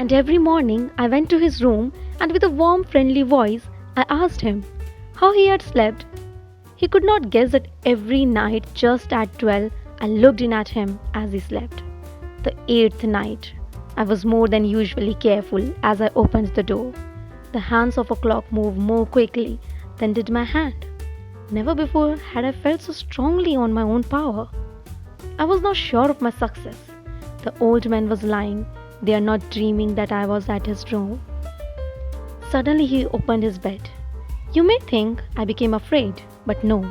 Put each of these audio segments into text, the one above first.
And every morning I went to his room and with a warm, friendly voice I asked him how he had slept. He could not guess that every night just at 12 I looked in at him as he slept. The eighth night, I was more than usually careful as I opened the door. The hands of a clock moved more quickly than did my hand. Never before had I felt so strongly on my own power. I was not sure of my success. The old man was lying, there not dreaming that I was at his room. Suddenly he opened his bed. You may think I became afraid, but no.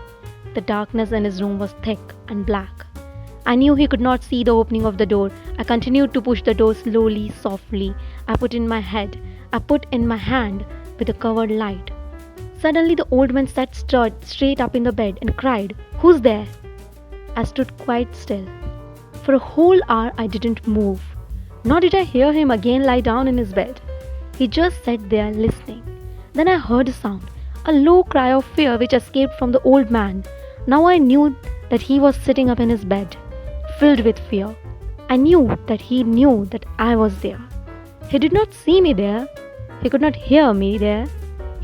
The darkness in his room was thick and black. I knew he could not see the opening of the door. I continued to push the door slowly, softly. I put in my hand with a covered light. Suddenly the old man sat straight up in the bed and cried, "Who's there?" I stood quite still. For a whole hour I didn't move. Nor did I hear him again lie down in his bed. He just sat there listening. Then I heard a sound, a low cry of fear which escaped from the old man. Now I knew that he was sitting up in his bed, filled with fear. I knew that he knew that I was there. He did not see me there. He could not hear me there.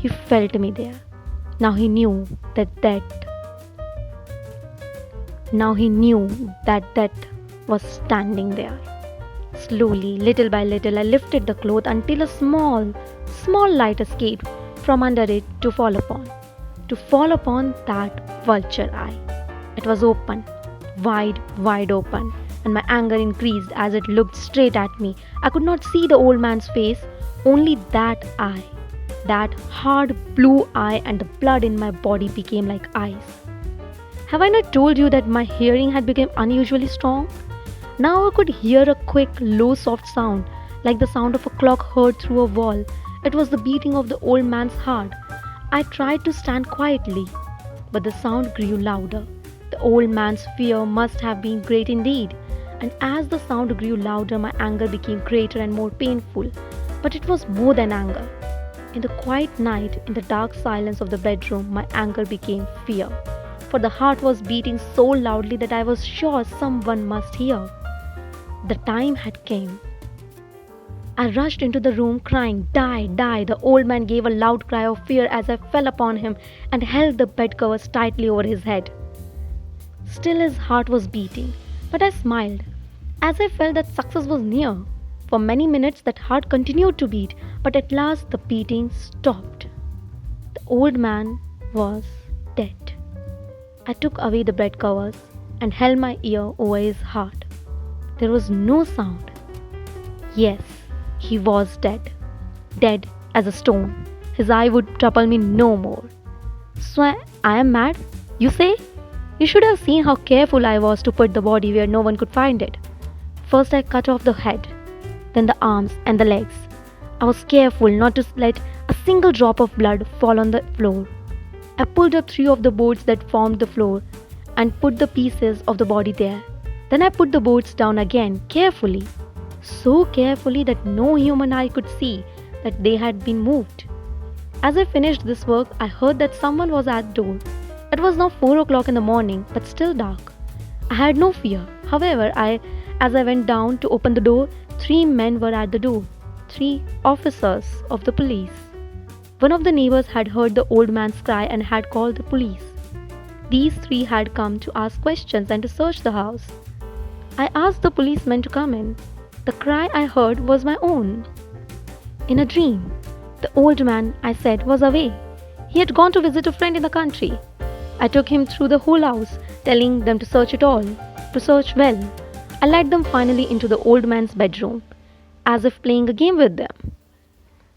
He felt me there. Now he knew that death was standing there. Slowly, little by little, I lifted the cloth until a small light escaped from under it to fall upon that vulture eye. It was open, wide open, and my anger increased as it looked straight at me. I could not see the old man's face, only that eye. That hard blue eye, and the blood in my body became like ice. Have I not told you that my hearing had become unusually strong? Now I could hear a quick, low, soft sound, like the sound of a clock heard through a wall. It was the beating of the old man's heart. I tried to stand quietly, but the sound grew louder. The old man's fear must have been great indeed, and as the sound grew louder, my anger became greater and more painful. But it was more than anger. In the quiet night, in the dark silence of the bedroom, my anger became fear. For the heart was beating so loudly that I was sure someone must hear. The time had come. I rushed into the room crying, "Die, die!" The old man gave a loud cry of fear as I fell upon him and held the bed covers tightly over his head. Still his heart was beating, but I smiled as I felt that success was near. For many minutes that heart continued to beat, but at last the beating stopped. The old man was dead. I took away the bed covers and held my ear over his heart. There was no sound. Yes, he was dead. Dead as a stone. His eye would trouble me no more. So I am mad, you say? You should have seen how careful I was to put the body where no one could find it. First I cut off the head, then the arms and the legs. I was careful not to let a single drop of blood fall on the floor. I pulled up 3 of the boards that formed the floor and put the pieces of the body there. Then I put the boards down again, carefully. So carefully that no human eye could see that they had been moved. As I finished this work, I heard that someone was at the door. It was now 4 o'clock in the morning, but still dark. I had no fear. However, as I went down to open the door, 3 men were at the door. 3 officers of the police. One of the neighbors had heard the old man's cry and had called the police. These 3 had come to ask questions and to search the house. I asked the policemen to come in. The cry I heard was my own. In a dream, the old man, I said, was away. He had gone to visit a friend in the country. I took him through the whole house, telling them to search it all, to search well. I led them finally into the old man's bedroom, as if playing a game with them.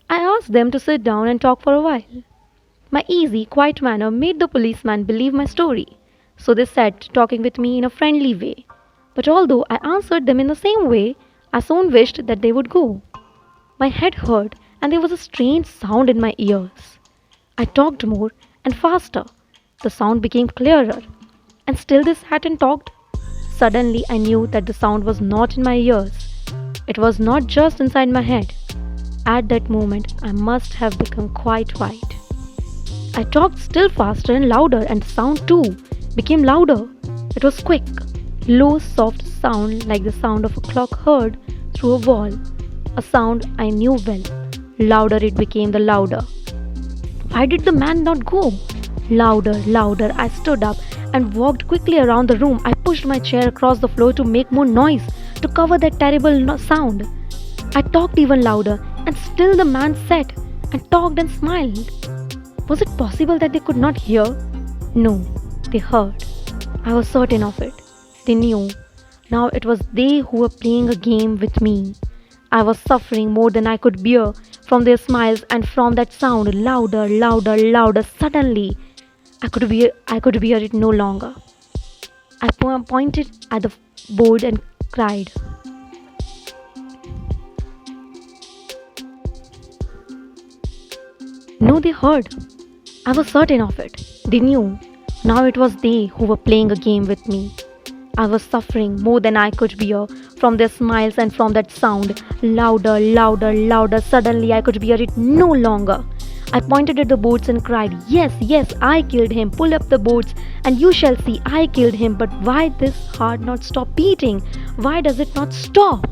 I asked them to sit down and talk for a while. My easy, quiet manner made the policeman believe my story, so they sat talking with me in a friendly way. But although I answered them in the same way, I soon wished that they would go. My head hurt and there was a strange sound in my ears. I talked more and faster. The sound became clearer, and still they sat and talked. Suddenly I knew that the sound was not in my ears. It was not just inside my head. At that moment, I must have become quite white. I talked still faster and louder, and the sound too became louder. It was quick, low, soft sound like the sound of a clock heard through a wall. a sound I knew well. Louder it became, the louder. Why did the man not go? Louder, louder. I stood up and walked quickly around the room. I pushed my chair across the floor to make more noise, to cover that terrible sound. I talked even louder, and still the man sat and talked and smiled. Was it possible that they could not hear? No, they heard. I was certain of it. They knew. Now it was they who were playing a game with me. I was suffering more than I could bear from their smiles and from that sound, louder, louder, louder. Suddenly, I could bear it no longer. I pointed at the board and cried. No, they heard. I was certain of it. They knew. Now it was they who were playing a game with me. I was suffering more than I could bear from their smiles and from that sound, louder, louder, louder. Suddenly I could bear it no longer. I pointed at the boards and cried, "Yes, yes, I killed him. Pull up the boards and you shall see I killed him." But why this heart not stop beating? Why does it not stop?